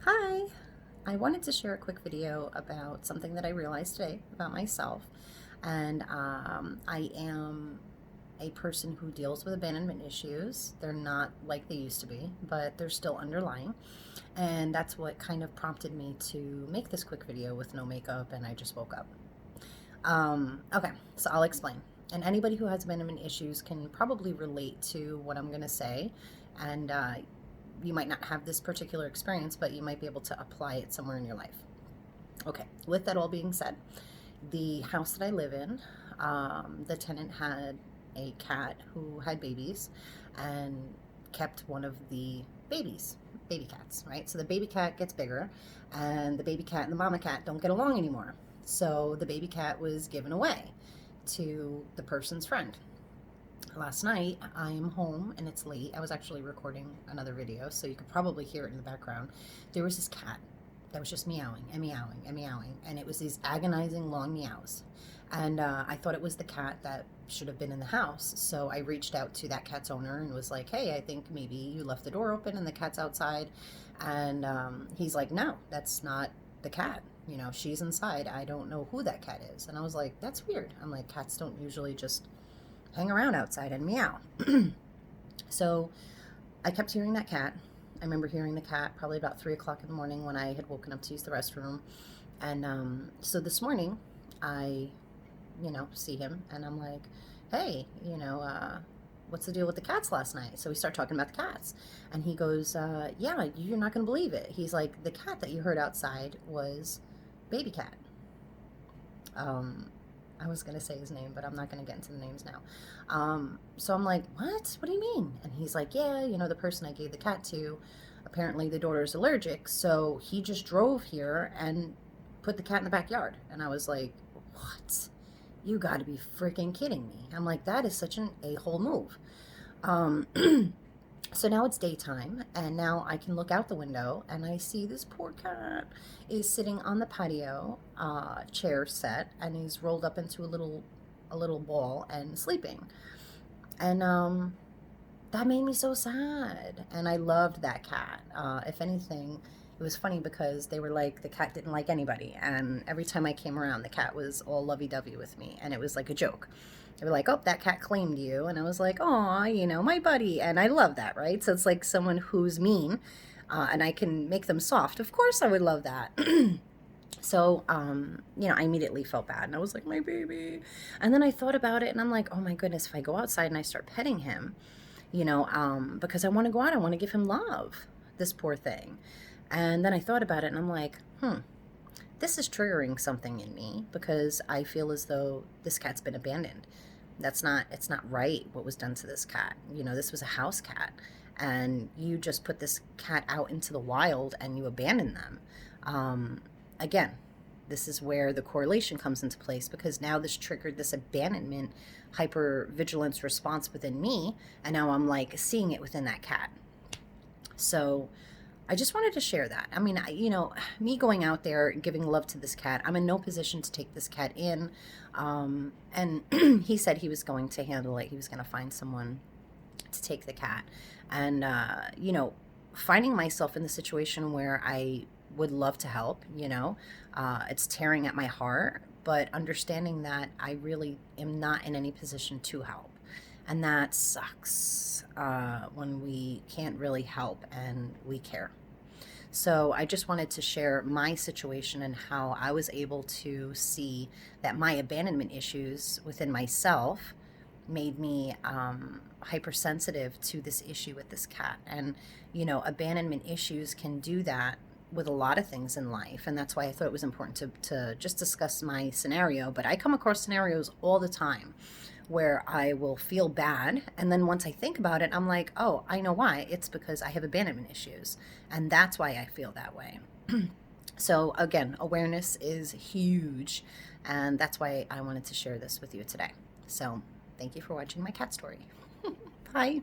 Hi, I wanted to share a quick video about something that I realized today about myself. And I am a person who deals with abandonment issues. They're not like they used to be, but they're still underlying. And that's what kind of prompted me to make this quick video with no makeup, and I just woke up. Okay, so I'll explain. And anybody who has abandonment issues can probably relate to what I'm going to say. And you might not have this particular experience, but you might be able to apply it somewhere in your life. Okay, with that all being said, the house that I live in, the tenant had a cat who had babies and kept one of the baby cats, right? So the baby cat gets bigger, and the baby cat and the mama cat don't get along anymore. So the baby cat was given away to the person's friend. Last night, I am home and it's late. I was actually recording another video, so you could probably hear it in the background. There was this cat that was just meowing and meowing and meowing, and it was these agonizing long meows. And I thought it was the cat that should have been in the house. So I reached out to that cat's owner and was like, hey, I think maybe you left the door open and the cat's outside. And he's like, no, that's not the cat. You know, she's inside. I don't know who that cat is. And I was like, that's weird. I'm like, cats don't usually just hang around outside and meow. So I kept hearing that cat. I remember hearing the cat probably about 3 o'clock in the morning when I had woken up to use the restroom. And so this morning I, see him and I'm like, hey, what's the deal with the cats last night? So we start talking about the cats, and he goes, yeah, you're not going to believe it. He's like, the cat that you heard outside was baby cat. I was going to say his name, but I'm not going to get into the names now. So I'm like, what? What do you mean? And he's like, yeah, the person I gave the cat to, apparently the daughter's allergic, so he just drove here and put the cat in the backyard. And I was like, what? You got to be freaking kidding me. I'm like, that is such an a-hole move. So now it's daytime, and now I can look out the window, and I see this poor cat is sitting on the patio chair set, and he's rolled up into a little ball and sleeping. And that made me so sad, and I loved that cat. If anything, it was funny because they were like, the cat didn't like anybody, and every time I came around, the cat was all lovey-dovey with me, and it was like a joke. They were like, oh, that cat claimed you. And I was like, aw, my buddy. And I love that, right? So it's like someone who's mean, and I can make them soft. Of course I would love that. So, I immediately felt bad. And I was like, my baby. And then I thought about it, and I'm like, oh, my goodness, if I go outside and I start petting him, because I want to go out, I want to give him love, this poor thing. And then I thought about it, and I'm like, this is triggering something in me because I feel as though this cat's been abandoned. It's not right what was done to this cat. This was a house cat, and you just put this cat out into the wild and you abandon them. Again, this is where the correlation comes into place, because now this triggered this abandonment hypervigilance response within me, and now I'm like seeing it within that cat. So I just wanted to share that. I mean, me going out there and giving love to this cat, I'm in no position to take this cat in. And he said he was going to handle it. He was going to find someone to take the cat. And, finding myself in the situation where I would love to help, it's tearing at my heart, but understanding that I really am not in any position to help. And that sucks when we can't really help and we care. So I just wanted to share my situation and how I was able to see that my abandonment issues within myself made me hypersensitive to this issue with this cat. And, abandonment issues can do that with a lot of things in life. And that's why I thought it was important to just discuss my scenario. But I come across scenarios all the time where I will feel bad, and then once I think about it, I'm like, oh, I know why. It's because I have abandonment issues, and that's why I feel that way. So again, awareness is huge, and that's why I wanted to share this with you today. So thank you for watching my cat story. Bye.